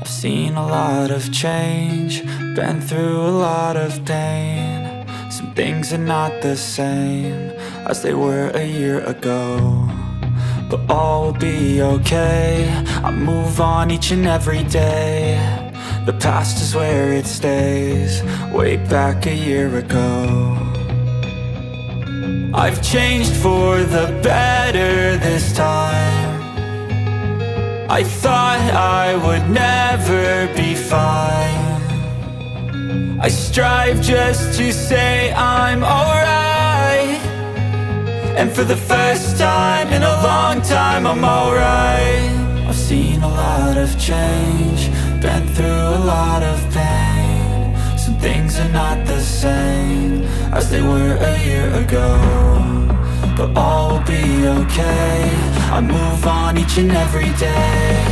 I've seen a lot of change, been through a lot of pain. Some things are not the same as they were a year ago, but all will be okay. I move on each and every day. The past is where it stays, way back a year ago. I've changed for the better this time. I thought I would never be fine. I strive just to say I'm alright, and for the first time in a long time I'm alright. I've seen a lot of change, been through a lot of pain. Some things are not the same as they were a year ago, but all will be okay. I move on each and every day.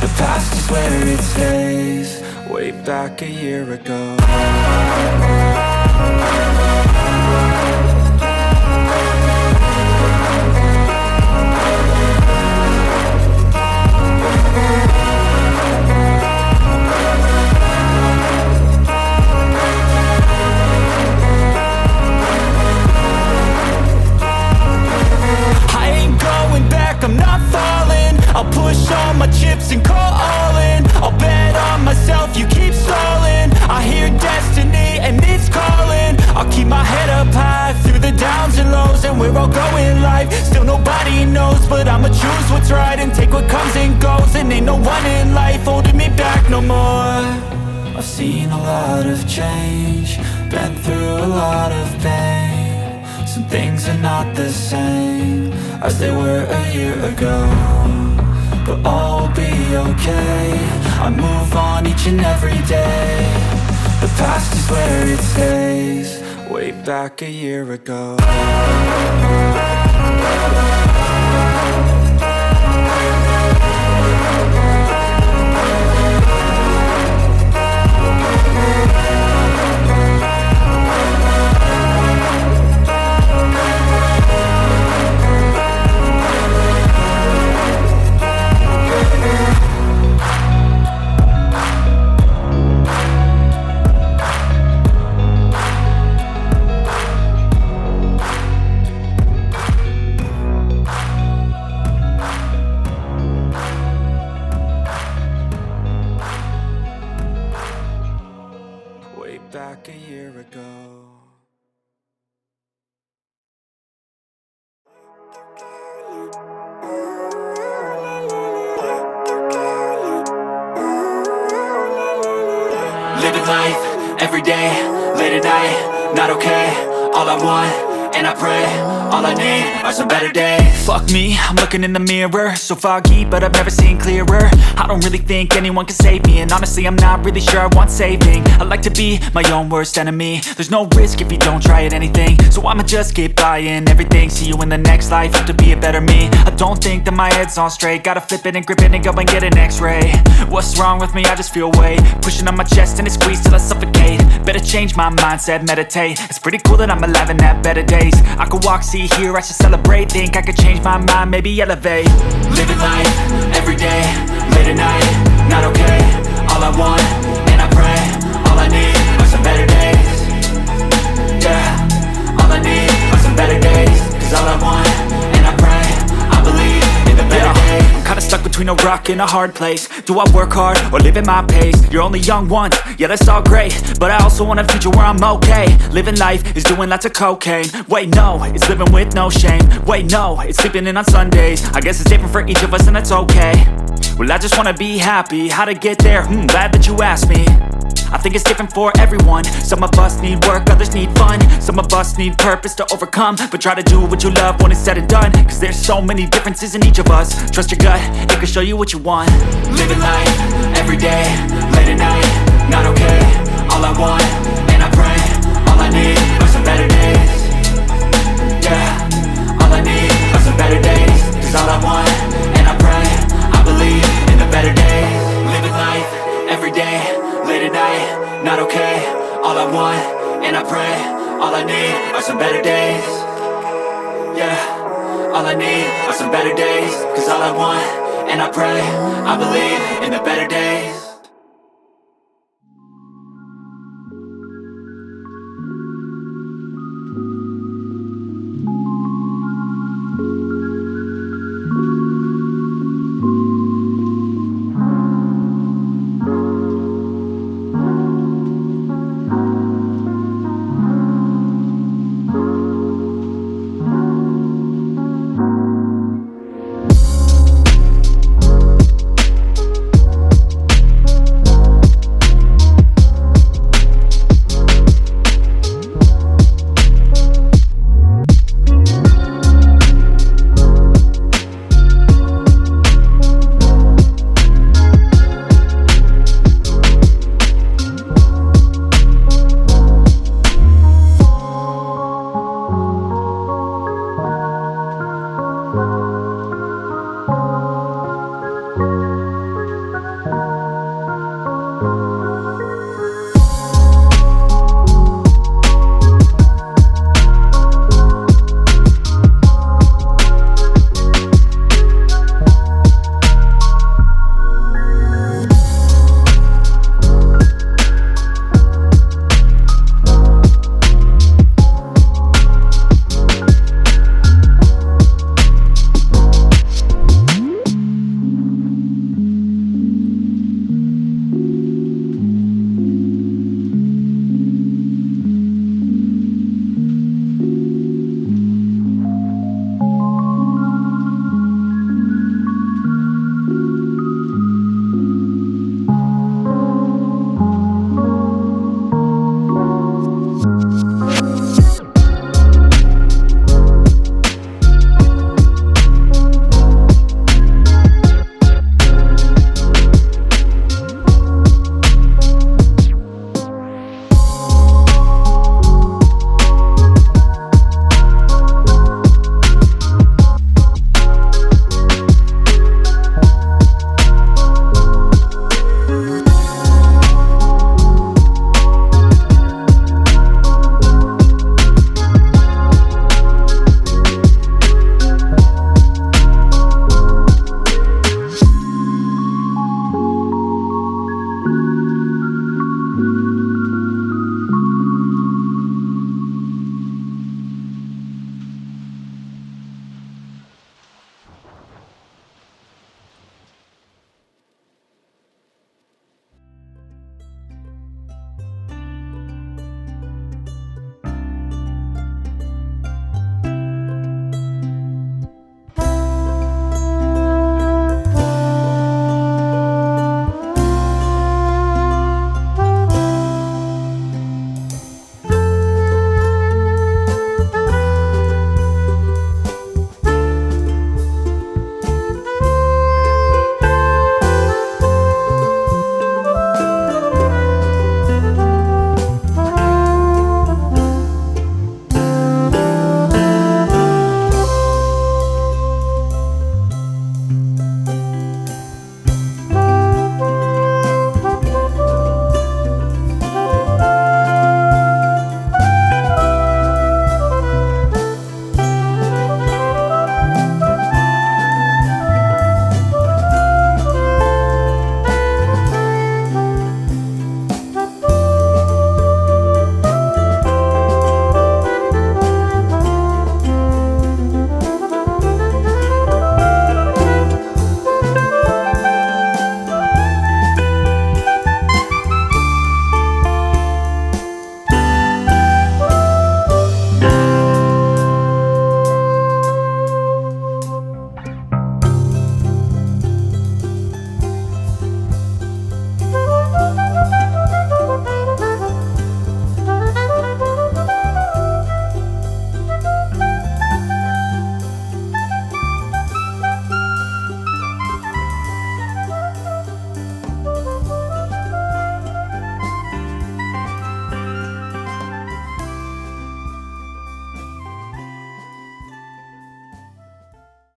The past is where it stays, way back a year ago. I'm not falling, I'll push all my chips and call all in. I'll bet on myself, you keep stalling. I hear destiny and it's calling. I'll keep my head up high through the downs and lows, and we're all going life. Still nobody knows, but I'ma choose what's right and take what comes and goes. And ain't no one in life holding me back no more. I've seen a lot of change, been through a lot of pain. Some things are not the same as they were a year ago, but all will be okay. I move on each and every day. The past is where it stays, way back a year ago. Back a year ago. Living life every day, late at night, not okay. All I want, and I pray, all I need are some better days. Fuck me, I'm looking in the mirror, so foggy, but I've never seen clearer. I don't really think anyone can save me, and honestly I'm not really sure I want saving. I like to be my own worst enemy. There's no risk if you don't try at anything, so I'ma just keep buying everything. See you in the next life, have to be a better me. I don't think that my head's on straight, gotta flip it and grip it and go and get an x-ray. What's wrong with me? I just feel weight pushing on my chest and it squeezes till I suffocate. Better change my mindset, meditate. It's pretty cool that I'm alive and have better days. I could walk, see, hear, I should celebrate. Think I could change my mind, maybe elevate. Living life, every day, late at night, not okay. All I want, and I pray, all I need are some better days. Yeah, all I need are some better days. Cause all I want, and I pray, I believe in the better days. I'm kinda stuck between a rock and a hard place. Do I work hard or live at my pace? You're only young once, yeah that's all great, but I also want a future where I'm okay. Living life is doing lots of cocaine. Wait no, it's living with no shame. Wait no, it's sleeping in on Sundays. I guess it's different for each of us and that's okay. Well I just wanna be happy, how to get there? Glad that you asked me. I think it's different for everyone. Some of us need work, others need fun. Some of us need purpose to overcome, but try to do what you love when it's said and done. Cause there's so many differences in each of us. Trust your gut, it can show you what you want. Living life, every day, late at night, not okay. All I want, and I pray, all I need are some better days. Yeah, all I need are some better days. Cause all I want, and I pray, I believe in the better days. Living life, every day, late at night, not okay. All I want, and I pray, all I need are some better days. Yeah, all I need are some better days. Cause all I want, and I pray, I believe in the better days.